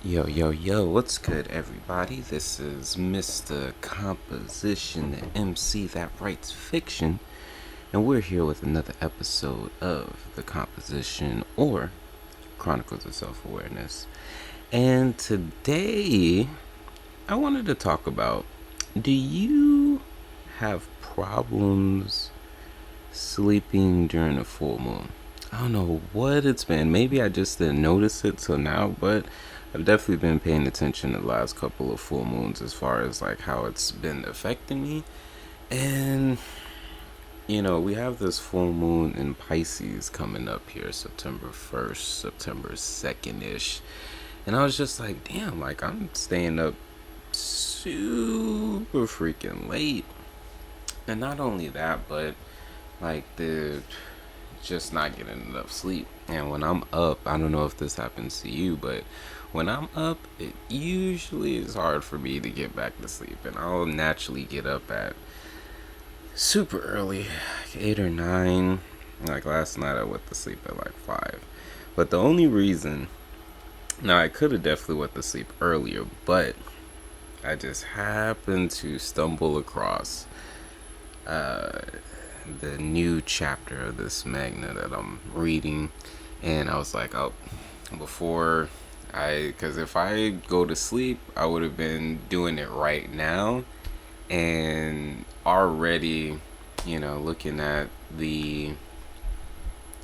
Yo, yo, yo, what's good, everybody? This is Mr. Composition, the MC that writes fiction, and we're here with another episode of The Composition, or Chronicles of Self-Awareness. And today, I wanted to talk about, do you have problems sleeping during a full moon? I don't know what it's been. Maybe I just didn't notice it till now, but I've definitely been paying attention the last couple of full moons as far as like how it's been affecting me. And we have this full moon in Pisces coming up here September 1st, September 2nd ish. And I was just like, damn, like I'm staying up super freaking late. And not only that, but like the just not getting enough sleep. And when I'm up, I don't know if this happens to you, but when I'm up, it usually is hard for me to get back to sleep. And I'll naturally get up at super early, like 8 or 9. Like last night, I went to sleep at like 5. But the only reason, now I could have definitely went to sleep earlier, but I just happened to stumble across uh, the new chapter of this magna that I'm reading, and I was like, oh, because if I go to sleep, I would have been doing it right now, and already, looking on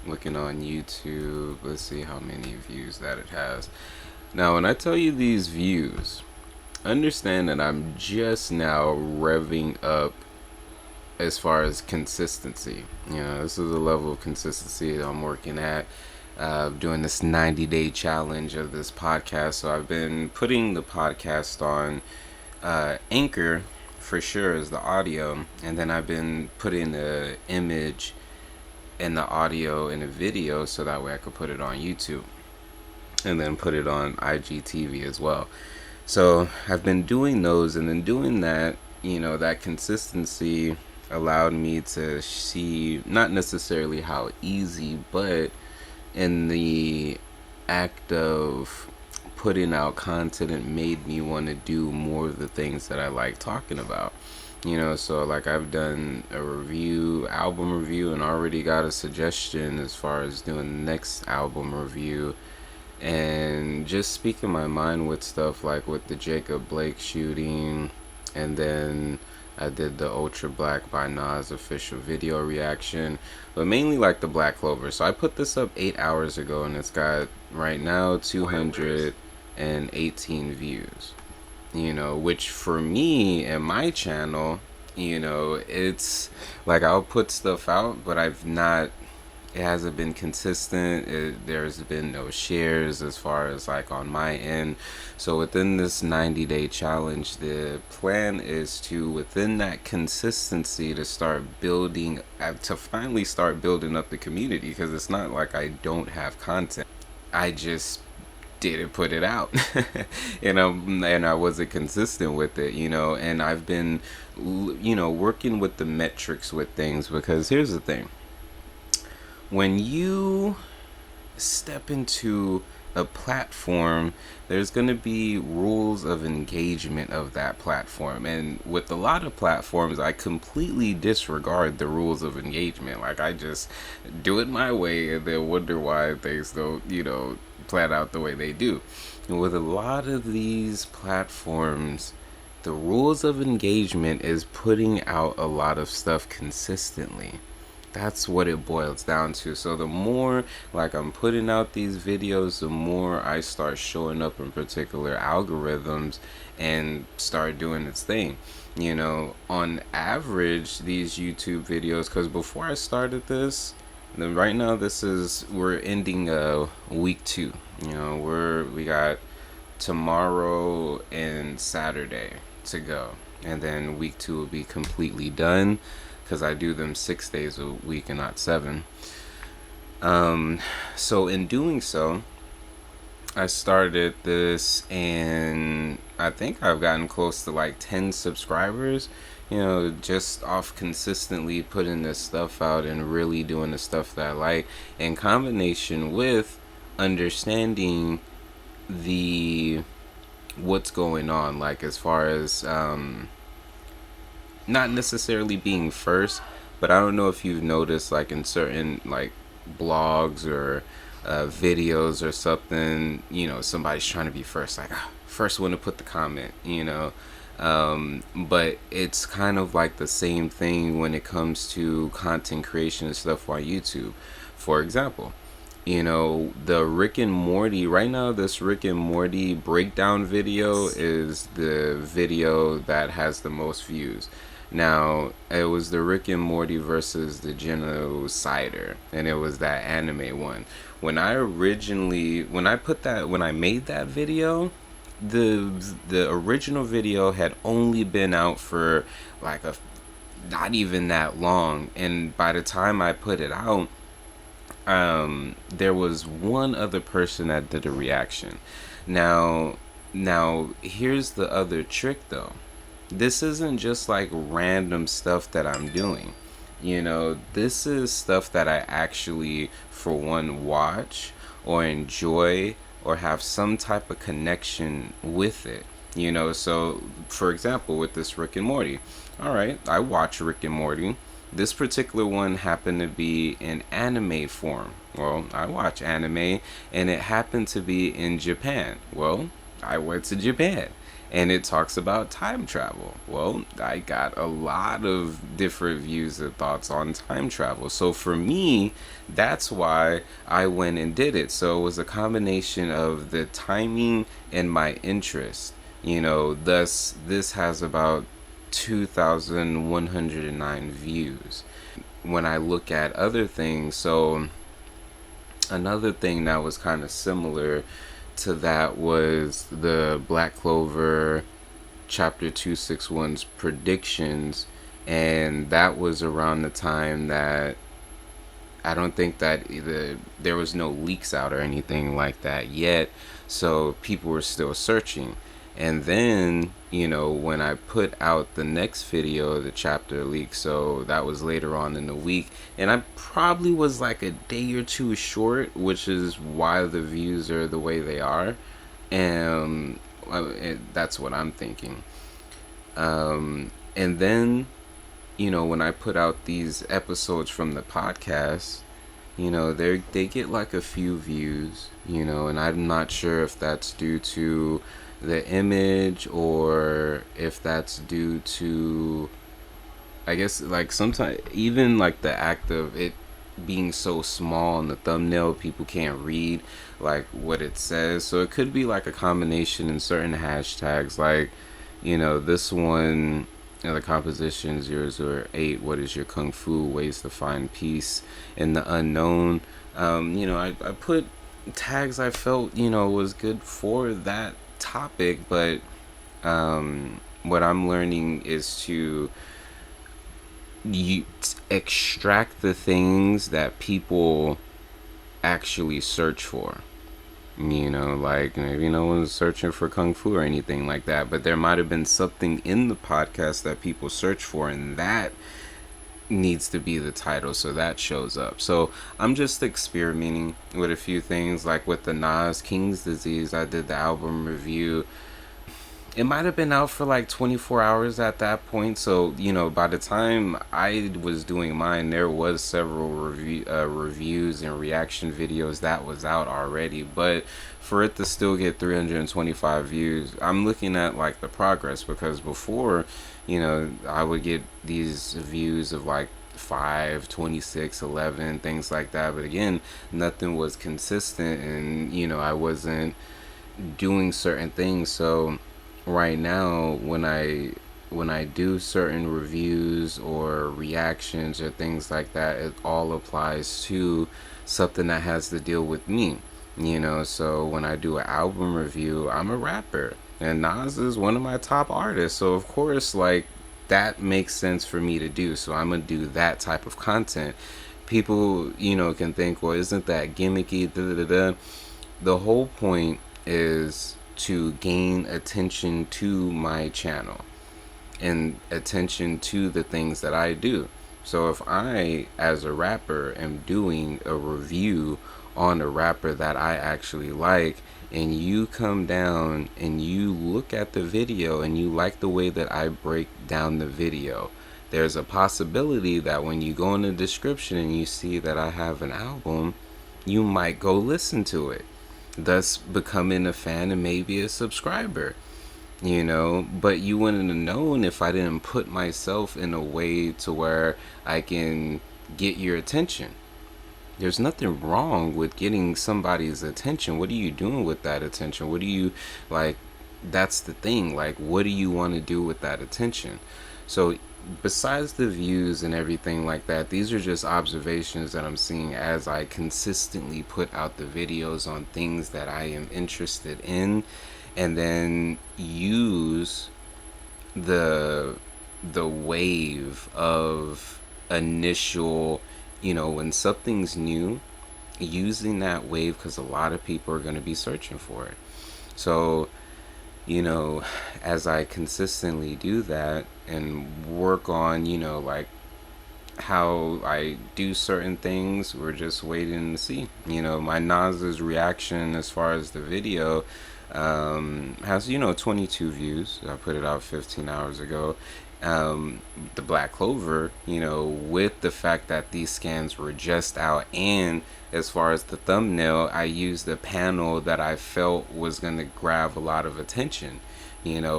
YouTube. Let's see how many views that it has. Now, when I tell you these views, understand that I'm just now revving up as far as consistency. This is the level of consistency that I'm working at, doing this 90-day challenge of this podcast. So I've been putting the podcast on Anchor for sure as the audio, and then I've been putting the image and the audio and the video so that way I could put it on YouTube and then put it on IGTV as well. So I've been doing those, and then doing that, that consistency allowed me to see not necessarily how easy, but in the act of putting out content, it made me want to do more of the things that I like talking about. So like I've done a album review, and already got a suggestion as far as doing the next album review, and just speaking my mind with stuff like with the Jacob Blake shooting, and then I did the Ultra Black by Nas official video reaction, but mainly like the Black Clover. So I put this up 8 hours ago, and it's got right now 218 views. Which for me and my channel, it's like I'll put stuff out, but it hasn't been consistent. There's been no shares as far as like on my end. So within this 90-day challenge, the plan is to, within that consistency, to finally start building up the community, because it's not like I don't have content. I just didn't put it out. and I wasn't consistent with it, and I've been working with the metrics with things, because here's the thing. When you step into a platform, there's going to be rules of engagement of that platform. And with a lot of platforms, I completely disregard the rules of engagement. Like, I just do it my way and then wonder why things don't, plan out the way they do. And with a lot of these platforms, the rules of engagement is putting out a lot of stuff consistently. That's what it boils down to. So the more like I'm putting out these videos, the more I start showing up in particular algorithms and start doing its thing. On average, these YouTube videos, because before I started this, then right now we're ending week 2. We got tomorrow and Saturday to go, and then week 2 will be completely done, because I do them 6 days a week and not 7. So in doing so, I started this, and I think I've gotten close to like 10 subscribers, just off consistently putting this stuff out and really doing the stuff that I like, in combination with understanding the what's going on, like as far as not necessarily being first, but I don't know if you've noticed, like in certain like blogs or videos or something, somebody's trying to be first, like first one to put the comment. But it's kind of like the same thing when it comes to content creation and stuff on YouTube. For example, the Rick and Morty, right now this Rick and Morty breakdown video is the video that has the most views. Now, it was the Rick and Morty versus the Genocider, and it was that anime one. When I made that video, the original video had only been out for like a not even that long, and by the time I put it out, there was one other person that did a reaction. Now, here's the other trick though. This isn't just like random stuff that I'm doing. This is stuff that I actually, for one, watch or enjoy or have some type of connection with it. So for example, with this Rick and Morty, all right, I watch Rick and Morty. This particular one happened to be in anime form. Well, I watch anime, and it happened to be in Japan. Well, I went to Japan, and it talks about time travel. Well, I got a lot of different views and thoughts on time travel. So for me, that's why I went and did it. So it was a combination of the timing and my interest. Thus, this has about 2,109 views. When I look at other things, so another thing that was kind of similar to that was the Black Clover chapter 261's predictions, and that was around the time that I don't think that there was no leaks out or anything like that yet, so people were still searching. And then, when I put out the next video, the chapter leak, so that was later on in the week, and I probably was like a day or two short, which is why the views are the way they are. And that's what I'm thinking. And then, when I put out these episodes from the podcast, they get like a few views, and I'm not sure if that's due to the image or if that's due to, I guess, like sometimes even like the act of it being so small in the thumbnail, people can't read like what it says. So it could be like a combination in certain hashtags, like this one, the composition 008, what is your kung fu, ways to find peace in the unknown. I put tags I felt was good for that topic, but what I'm learning is to extract the things that people actually search for. Like maybe no one's searching for kung fu or anything like that, but there might have been something in the podcast that people search for, and that needs to be the title, so that shows up. So I'm just experimenting with a few things, like with the Nas King's Disease. I did the album review. It might have been out for like 24 hours at that point, so by the time I was doing mine, there was several reviews and reaction videos that was out already. But for it to still get 325 views, I'm looking at like the progress, because before, I would get these views of like 5, 26, 11, things like that, but again, nothing was consistent, and I wasn't doing certain things. So right now, when I do certain reviews or reactions or things like that, it all applies to something that has to deal with me. So when I do an album review, I'm a rapper, and Nas is one of my top artists, so of course, like, that makes sense for me to do, so I'm gonna do that type of content. People can think, well, isn't that gimmicky, da da da da. The whole point is to gain attention to my channel and attention to the things that I do. So if I, as a rapper, am doing a review on a rapper that I actually like, and you come down and you look at the video and you like the way that I break down the video, there's a possibility that when you go in the description and you see that I have an album, you might go listen to it, thus becoming a fan and maybe a subscriber, but you wouldn't have known if I didn't put myself in a way to where I can get your attention. There's nothing wrong with getting somebody's attention. What are you doing with that attention? What do you like? That's the thing. Like, what do you want to do with that attention? So, besides the views and everything like that, these are just observations that I'm seeing as I consistently put out the videos on things that I am interested in, and then use the wave of initial, when something's new, using that wave, because a lot of people are going to be searching for it. So, as I consistently do that and work on, like how I do certain things, we're just waiting to see. My Nas's reaction as far as the video has 22 views. I put it out 15 hours ago. The Black Clover, with the fact that these scans were just out, and as far as the thumbnail, I used a panel that I felt was going to grab a lot of attention,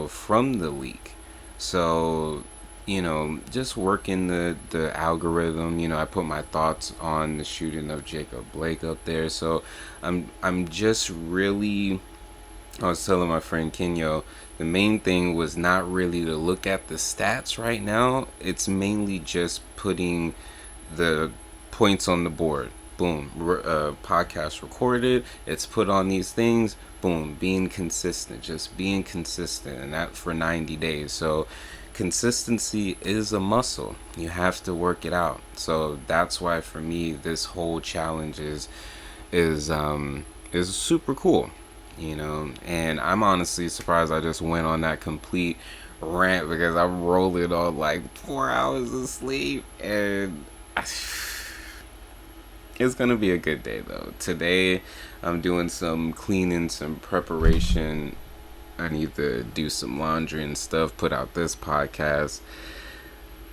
from the leak. So, just working the algorithm. I put my thoughts on the shooting of Jacob Blake up there. So I'm just really, I was telling my friend Kenyo, the main thing was not really to look at the stats right now. It's mainly just putting the points on the board. Boom, podcast recorded. It's put on these things. Boom, being consistent, just being consistent, and that for 90 days. So consistency is a muscle. You have to work it out. So that's why for me this whole challenge is super cool. And I'm honestly surprised I just went on that complete rant, because I'm rolling on like 4 hours of sleep, and it's gonna be a good day though. Today I'm doing some cleaning, some preparation. I need to do some laundry and stuff, put out this podcast.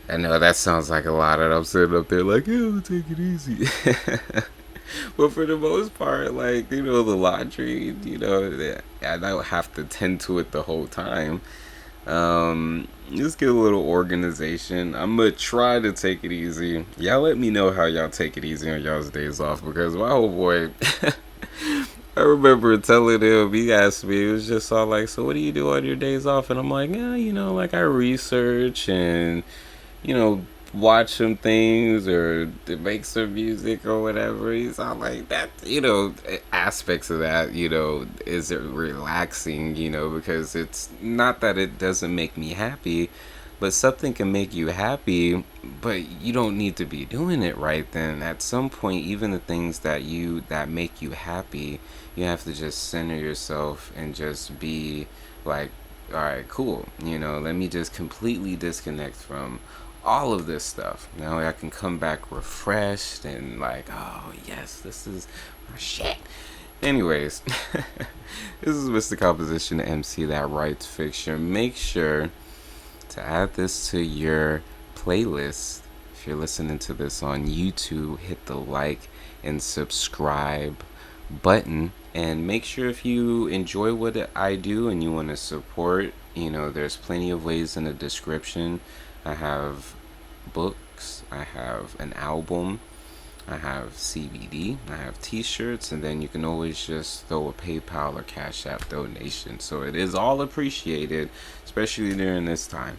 I know that sounds like a lot, and I'm sitting up there like, yeah, take it easy. But for the most part, like, the laundry, I don't have to tend to it the whole time. Just get a little organization. I'm gonna try to take it easy. Y'all let me know how y'all take it easy on y'all's days off, because my whole boy, I remember telling him, he asked me, it was just all like, so what do you do on your days off? And I'm like, yeah, like I research and, watch some things or to make some music or whatever. He's all like that, aspects of that, is it relaxing, because it's not that it doesn't make me happy, but something can make you happy, but you don't need to be doing it right then. At some point, even the things that make you happy, you have to just center yourself and just be like, all right, cool, let me just completely disconnect from all of this stuff. Now I can come back refreshed and like, oh yes, this is my shit. Anyways, this is Mr. Composition MC that writes fiction. Make sure to add this to your playlist. If you're listening to this on YouTube, hit the like and subscribe button, and make sure if you enjoy what I do and you want to support, there's plenty of ways in the description. I have books, I have an album, I have CBD, I have t-shirts, and then you can always just throw a PayPal or Cash App donation. So it is all appreciated, especially during this time.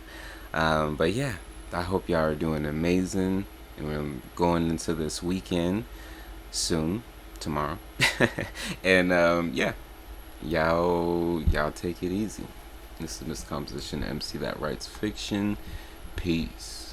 But yeah, I hope y'all are doing amazing, and we're going into this weekend soon, tomorrow. And yeah, y'all take it easy. This is Miss Composition MC that writes fiction. Peace.